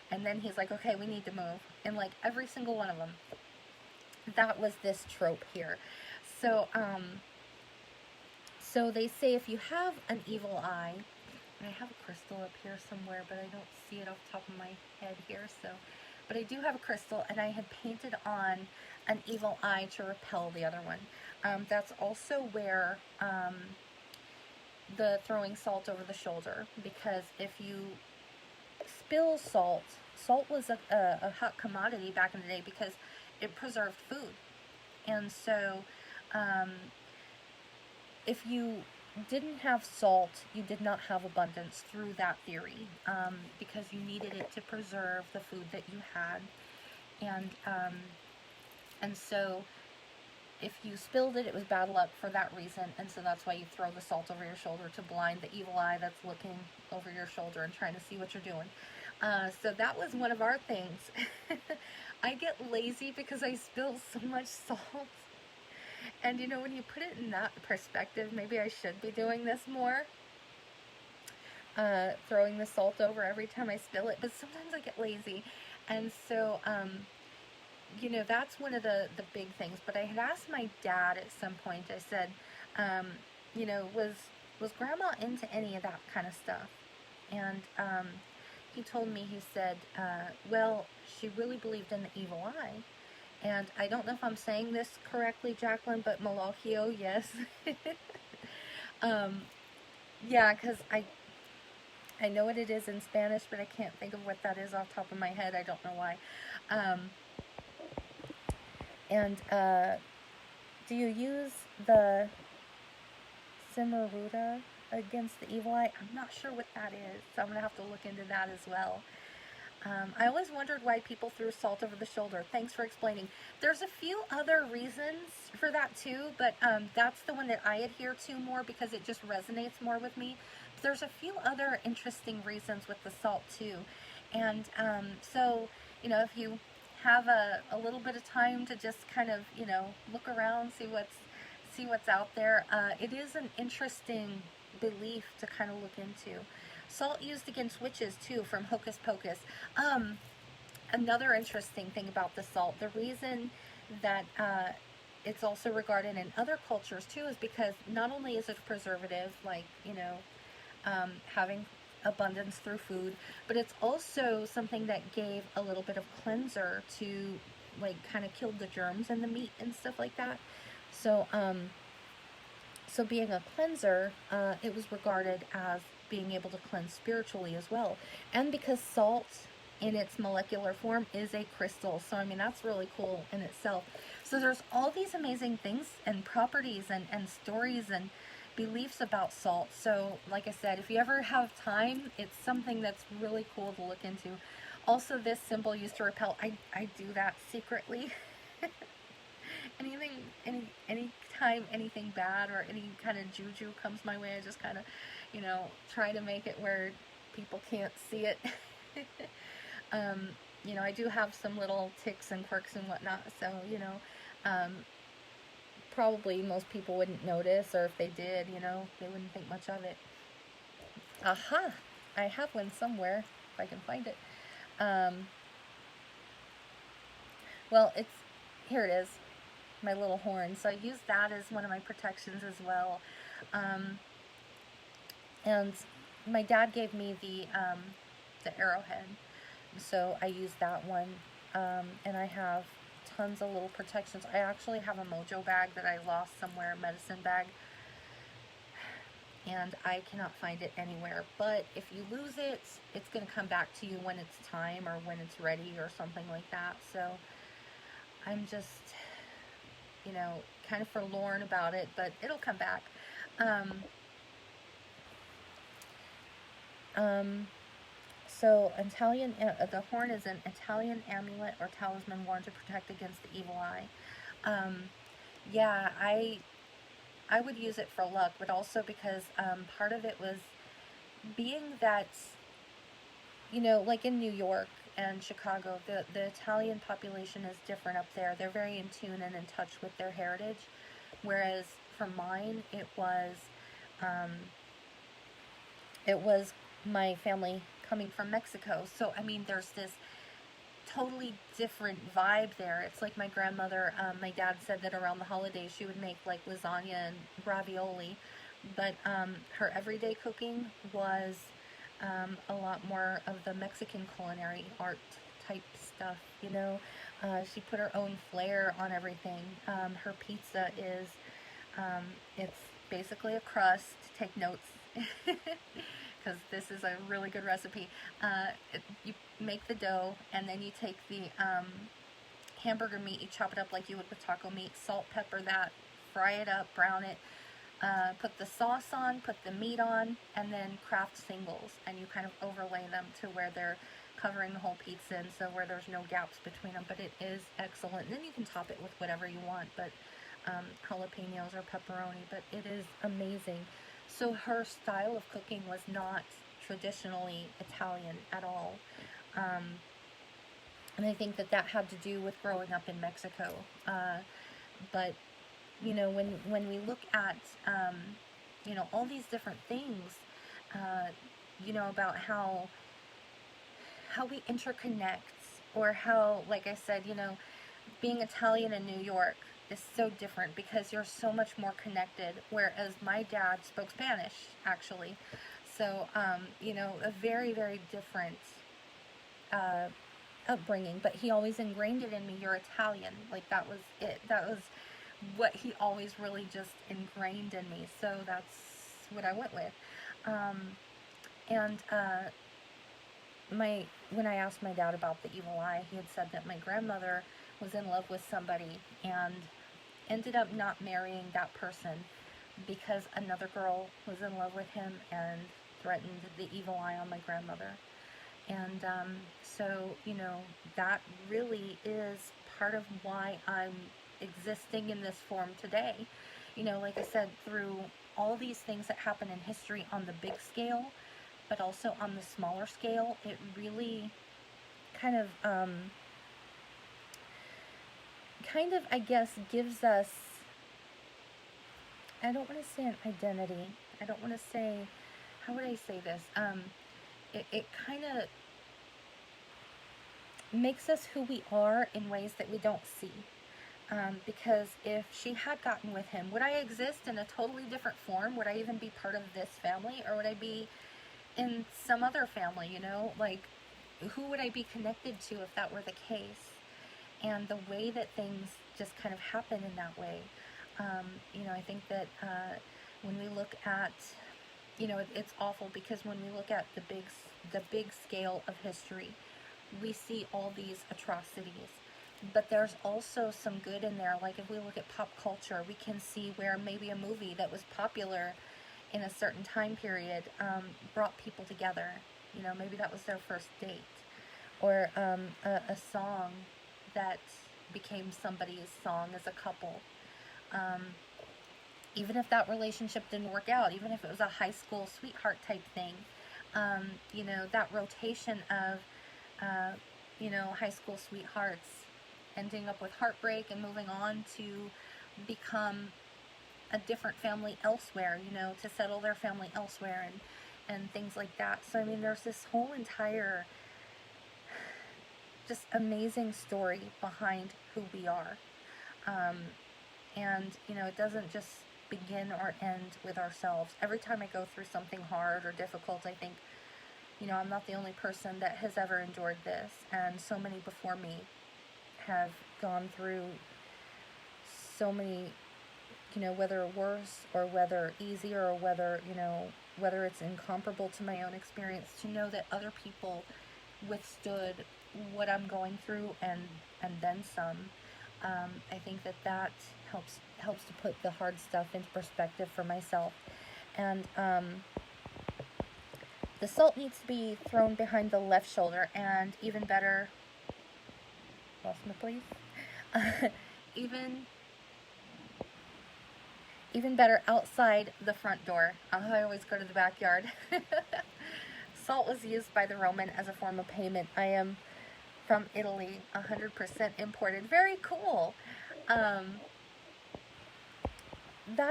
and then he's like, okay, we need to move. And like every single one of them, that was this trope here. So so they say if you have an evil eye, and I have a crystal up here somewhere, but I don't see it off the top of my head here, but I do have a crystal, and I had painted on an evil eye to repel the other one. That's also where the throwing salt over the shoulder, because if you spill salt was a hot commodity back in the day because it preserved food. And so if you didn't have salt, you did not have abundance through that theory, because you needed it to preserve the food that you had. And so if you spilled it, it was bad luck for that reason, and so that's why you throw the salt over your shoulder to blind the evil eye that's looking over your shoulder and trying to see what you're doing. So that was one of our things. I get lazy because I spill so much salt. And when you put it in that perspective, maybe I should be doing this more. Throwing the salt over every time I spill it, but sometimes I get lazy. And so, that's one of the big things. But I had asked my dad at some point, I said, was Grandma into any of that kind of stuff? And he told me, he said, well, she really believed in the evil eye. And I don't know if I'm saying this correctly, Jacqueline, but Malachio, yes. Yeah, because I know what it is in Spanish, but I can't think of what that is off the top of my head. I don't know why. Do you use the Simaruda against the evil eye? I'm not sure what that is, so I'm going to have to look into that as well. I always wondered why people threw salt over the shoulder. Thanks for explaining. There's a few other reasons for that too, but that's the one that I adhere to more because it just resonates more with me. there's a few other interesting reasons with the salt too. And so, if you have a little bit of time to just kind of, look around, see what's out there, it is an interesting belief to kind of look into. Salt used against witches too, from Hocus Pocus. Another interesting thing about the salt, the reason that it's also regarded in other cultures too, is because not only is it a preservative, like, having abundance through food, but it's also something that gave a little bit of cleanser to, like, kind of killed the germs in the meat and stuff like that. So, so being a cleanser, it was regarded as being able to cleanse spiritually as well. And because salt in its molecular form is a crystal, so I mean, that's really cool in itself. So there's all these amazing things and properties and stories and beliefs about salt. So like I said, if you ever have time, it's something that's really cool to look into. Also, this symbol used to repel. I do that secretly. Anytime anything bad or any kind of juju comes my way, I just kind of, try to make it where people can't see it. I do have some little ticks and quirks and whatnot, so, probably most people wouldn't notice, or if they did, they wouldn't think much of it. Aha! I have one somewhere, if I can find it. Well, here it is, my little horn. So I use that as one of my protections as well. And my dad gave me the arrowhead, so I use that one. And I have tons of little protections. I actually have a mojo bag that I lost somewhere, a medicine bag, and I cannot find it anywhere. But if you lose it, it's going to come back to you when it's time or when it's ready or something like that. So I'm just, kind of forlorn about it, but it'll come back. So the horn is an Italian amulet or talisman worn to protect against the evil eye. Yeah, I would use it for luck, but also because part of it was being that, like in New York and Chicago, the Italian population is different up there. They're very in tune and in touch with their heritage, whereas for mine, it was my family coming from Mexico. So, I mean, there's this totally different vibe there. It's like my grandmother, my dad said that around the holidays she would make like lasagna and ravioli, but her everyday cooking was a lot more of the Mexican culinary art type stuff, She put her own flair on everything. Her pizza is, it's basically a crust. Take notes. Because this is a really good recipe. You make the dough, and then you take the hamburger meat, you chop it up like you would with taco meat, salt, pepper that, fry it up, brown it, put the sauce on, put the meat on, and then craft singles, and you kind of overlay them to where they're covering the whole pizza, and so where there's no gaps between them, but it is excellent. And then you can top it with whatever you want, but jalapenos or pepperoni, but it is amazing. So her style of cooking was not traditionally Italian at all. And I think that had to do with growing up in Mexico. But, when we look at, all these different things, about how we interconnect, or how, like I said, being Italian in New York is so different because you're so much more connected, whereas my dad spoke Spanish, actually. So, a very, very different upbringing, but he always ingrained it in me, you're Italian. Like, that was it. That was what he always really just ingrained in me, so that's what I went with. When I asked my dad about the evil eye, he had said that my grandmother was in love with somebody and ended up not marrying that person because another girl was in love with him and threatened the evil eye on my grandmother. And so, that really is part of why I'm existing in this form today. Like I said, through all these things that happen in history on the big scale, but also on the smaller scale, it really kind of, I guess, gives us, I don't want to say an identity. I don't want to say, how would I say this? It kind of makes us who we are in ways that we don't see. Because if she had gotten with him, would I exist in a totally different form? Would I even be part of this family? Or would I be in some other family, you know? Like, who would I be connected to if that were the case? And the way that things just kind of happen in that way, you know, I think that when we look at, you know, it's awful because when we look at the big scale of history, we see all these atrocities. But there's also some good in there. Like if we look at pop culture, we can see where maybe a movie that was popular in a certain time period brought people together. You know, maybe that was their first date. Or a song that became somebody's song as a couple. Even if that relationship didn't work out, even if it was a high school sweetheart type thing, you know, that rotation of, you know, high school sweethearts ending up with heartbreak and moving on to become a different family elsewhere, you know, to settle their family elsewhere and things like that. So, I mean, there's this whole entire just amazing story behind who we are. And, you know, it doesn't just begin or end with ourselves. Every time I go through something hard or difficult, I think, you know, I'm not the only person that has ever endured this. And so many before me have gone through so many, you know, whether worse or whether easier or whether, you know, whether it's incomparable to my own experience, to know that other people withstood what I'm going through and then some. I think that helps to put the hard stuff into perspective for myself. And the salt needs to be thrown behind the left shoulder, and even better, lost my place. Even better outside the front door. I always go to the backyard. Salt was used by the Roman as a form of payment. I am from Italy, 100% imported. Very cool. That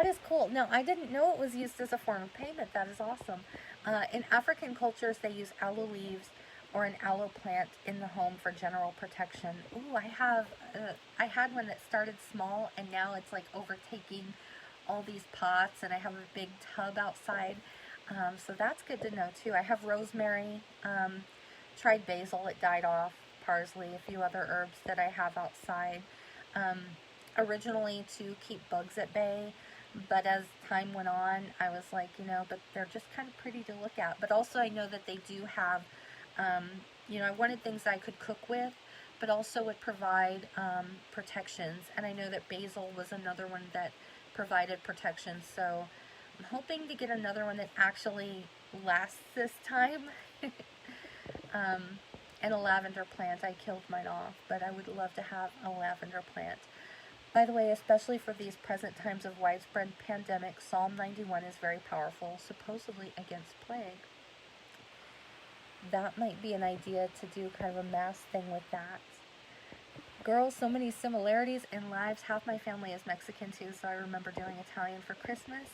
is cool. No, I didn't know it was used as a form of payment. That is awesome. In African cultures, they use aloe leaves or an aloe plant in the home for general protection. Ooh, I had one that started small and now it's like overtaking all these pots, and I have a big tub outside. So that's good to know too. I have rosemary, tried basil, it died off, parsley, a few other herbs that I have outside. Originally to keep bugs at bay, but as time went on, I was like, you know, but they're just kind of pretty to look at. But also I know that they do have, you know, I wanted things I could cook with, but also would provide protections. And I know that basil was another one that provided protection. So I'm hoping to get another one that actually lasts this time. And a lavender plant. I killed mine off, but I would love to have a lavender plant. By the way, especially for these present times of widespread pandemic, Psalm 91 is very powerful, supposedly against plague. That might be an idea to do kind of a mass thing with that. Girls, so many similarities in lives. Half my family is Mexican too, so I remember doing Italian for Christmas,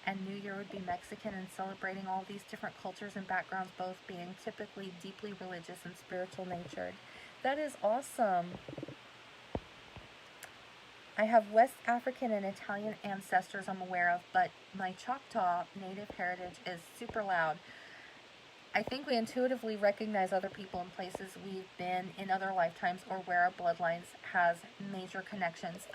and New Year would be Mexican, and celebrating all these different cultures and backgrounds, both being typically deeply religious and spiritual natured. That is awesome. I have West African and Italian ancestors I'm aware of, but my Choctaw native heritage is super loud. I think we intuitively recognize other people and places we've been in other lifetimes, or where our bloodlines has major connections.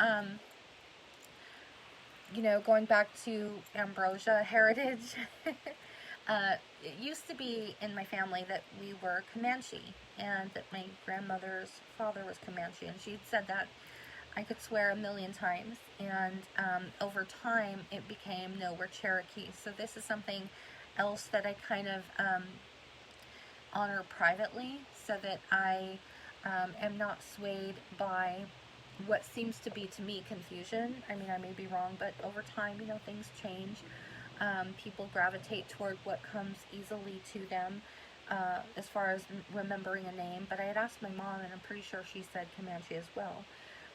You know, going back to ambrosia heritage, it used to be in my family that we were Comanche, and that my grandmother's father was Comanche, and she'd said that I could swear a million times, and over time it became, no, we're Cherokee. So this is something else that I kind of honor privately, so that I am not swayed by what seems to be, to me, confusion. I mean, I may be wrong, but over time, you know, things change. People gravitate toward what comes easily to them, as far as remembering a name. But I had asked my mom, and I'm pretty sure she said Comanche as well.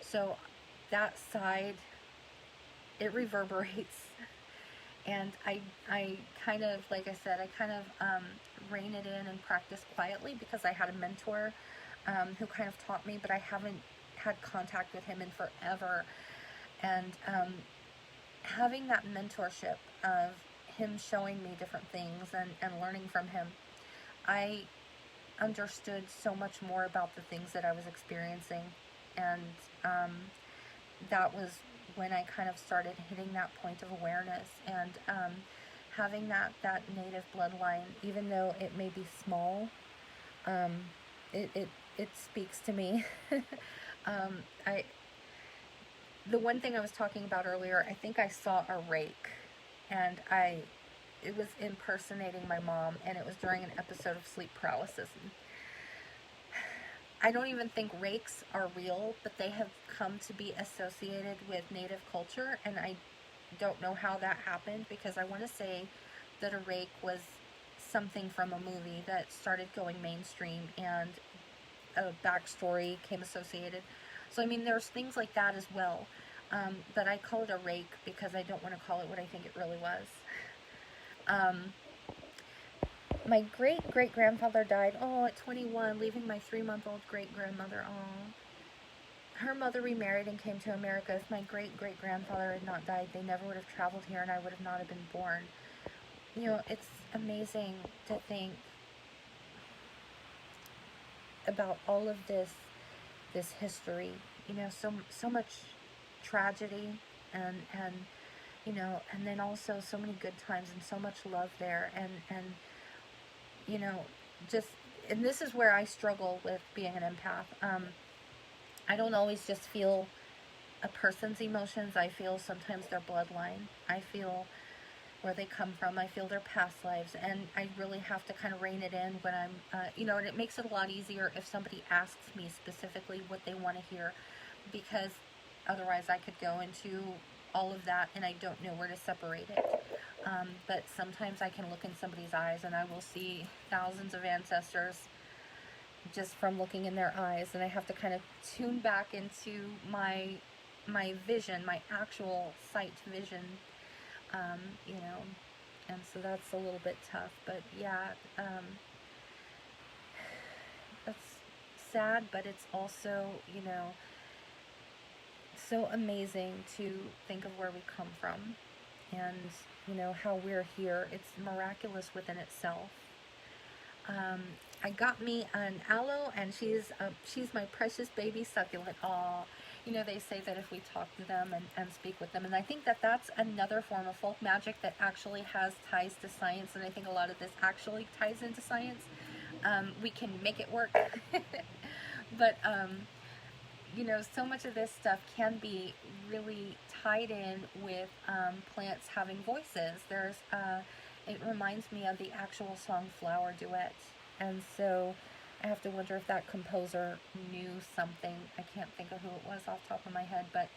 So that side, it reverberates. And I kind of, like I said, I kind of rein it in and practice quietly, because I had a mentor who kind of taught me, but I haven't had contact with him in forever. And having that mentorship of him showing me different things and learning from him, I understood so much more about the things that I was experiencing. And that was when I kind of started hitting that point of awareness, and having that native bloodline, even though it may be small, it speaks to me. I the one thing I was talking about earlier, I think I saw a rake, and it was impersonating my mom, and it was during an episode of sleep paralysis. And I don't even think rakes are real, but they have come to be associated with Native culture, and I don't know how that happened, because I want to say that a rake was something from a movie that started going mainstream, and a backstory came associated. So, I mean, there's things like that as well. But I call it a rake because I don't want to call it what I think it really was. My great-great-grandfather died, at 21, leaving my 3-month-old great-grandmother. Her mother remarried and came to America. If my great-great-grandfather had not died, they never would have traveled here, and I would have not have been born. You know, it's amazing to think about all of this history. You know, so much tragedy, and you know, and then also so many good times and so much love there, and you know, just, and this is where I struggle with being an empath. I don't always just feel a person's emotions. I feel sometimes their bloodline. I feel where they come from. I feel their past lives, and I really have to kind of rein it in when I'm, you know, and it makes it a lot easier if somebody asks me specifically what they want to hear, because otherwise I could go into all of that and I don't know where to separate it. But sometimes I can look in somebody's eyes and I will see thousands of ancestors just from looking in their eyes, and I have to kind of tune back into my vision, my actual sight vision, you know, and so that's a little bit tough. But yeah, that's sad, but it's also, you know, so amazing to think of where we come from, and you know, how we're here. It's miraculous within itself. I got me an aloe, and she's my precious baby succulent. Aw, you know, they say that if we talk to them and speak with them, and I think that that's another form of folk magic that actually has ties to science, and I think a lot of this actually ties into science. We can make it work. But you know, so much of this stuff can be really tied in with plants having voices. It reminds me of the actual song Flower Duet, and so I have to wonder if that composer knew something. I can't think of who it was off the top of my head, but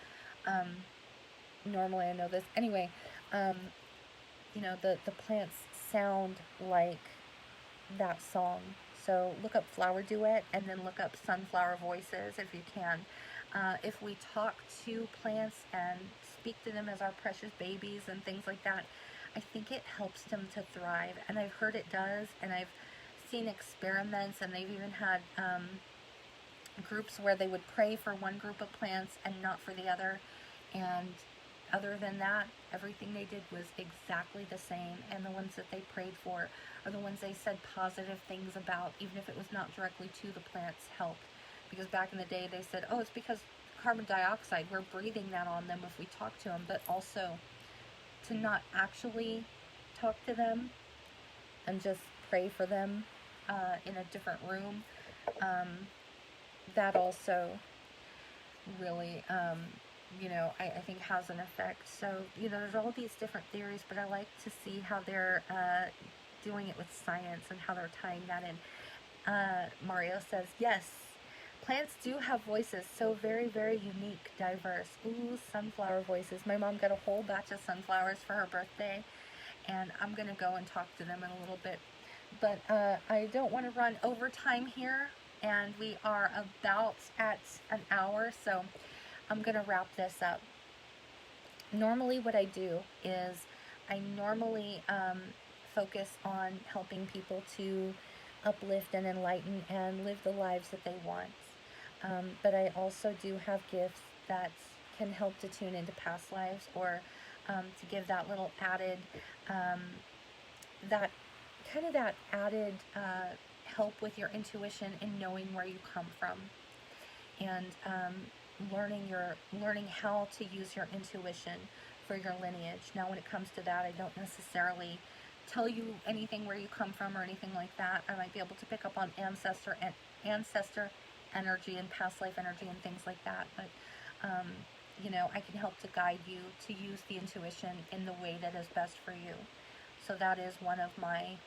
normally I know this. Anyway, you know, the plants sound like that song. So look up Flower Duet, and then look up Sunflower Voices if you can. If we talk to plants and speak to them as our precious babies and things like that, I think it helps them to thrive. And I've heard it does, and I've seen experiments, and they've even had groups where they would pray for one group of plants and not for the other. And other than that, everything they did was exactly the same, and the ones that they prayed for are the ones they said positive things about, even if it was not directly to the plants, helped. Because back in the day they said, oh, it's because carbon dioxide, we're breathing that on them if we talk to them. But also to not actually talk to them and just pray for them in a different room, that also really you know, I think has an effect. So, you know, there's all these different theories, but I like to see how they're doing it with science and how they're tying that in. Mario says, yes, plants do have voices, so very, very unique, diverse. Ooh, sunflower voices. My mom got a whole batch of sunflowers for her birthday, and I'm going to go and talk to them in a little bit. But I don't want to run overtime here, and we are about at an hour, so I'm going to wrap this up. Normally what I do is I normally focus on helping people to uplift and enlighten and live the lives that they want. But I also do have gifts that can help to tune into past lives, or to give that little added, that that added help with your intuition in knowing where you come from, and learning how to use your intuition for your lineage. Now, when it comes to that, I don't necessarily tell you anything where you come from or anything like that. I might be able to pick up on ancestor energy and past life energy and things like that, but I can help to guide you to use the intuition in the way that is best for you. So that is one of my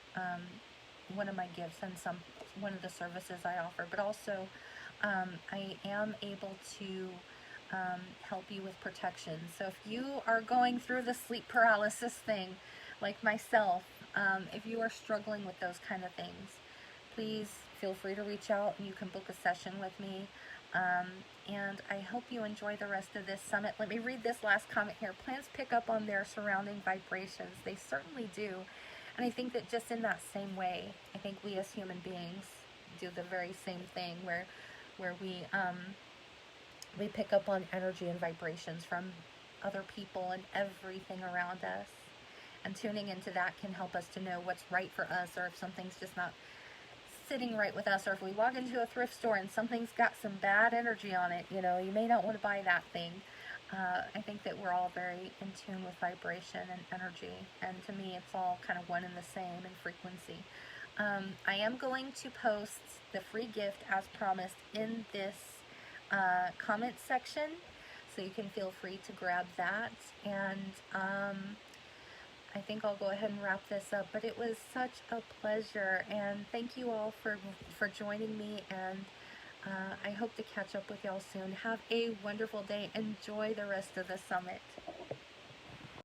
gifts and one of the services I offer. But also, I am able to help you with protection. So if you are going through the sleep paralysis thing, like myself, if you are struggling with those kind of things, please feel free to reach out, and you can book a session with me. And I hope you enjoy the rest of this summit. Let me read this last comment here. Plants pick up on their surrounding vibrations. They certainly do. And I think that just in that same way, I think we as human beings do the very same thing, where we pick up on energy and vibrations from other people and everything around us. And tuning into that can help us to know what's right for us, or if something's just not sitting right with us, or if we walk into a thrift store and something's got some bad energy on it, you may not want to buy that thing. I think that we're all very in tune with vibration and energy, and to me it's all kind of one and the same in frequency. I am going to post the free gift as promised in this comment section, so you can feel free to grab that. And I think I'll go ahead and wrap this up, but it was such a pleasure, and thank you all for joining me, and I hope to catch up with y'all soon. Have a wonderful day. Enjoy the rest of the summit.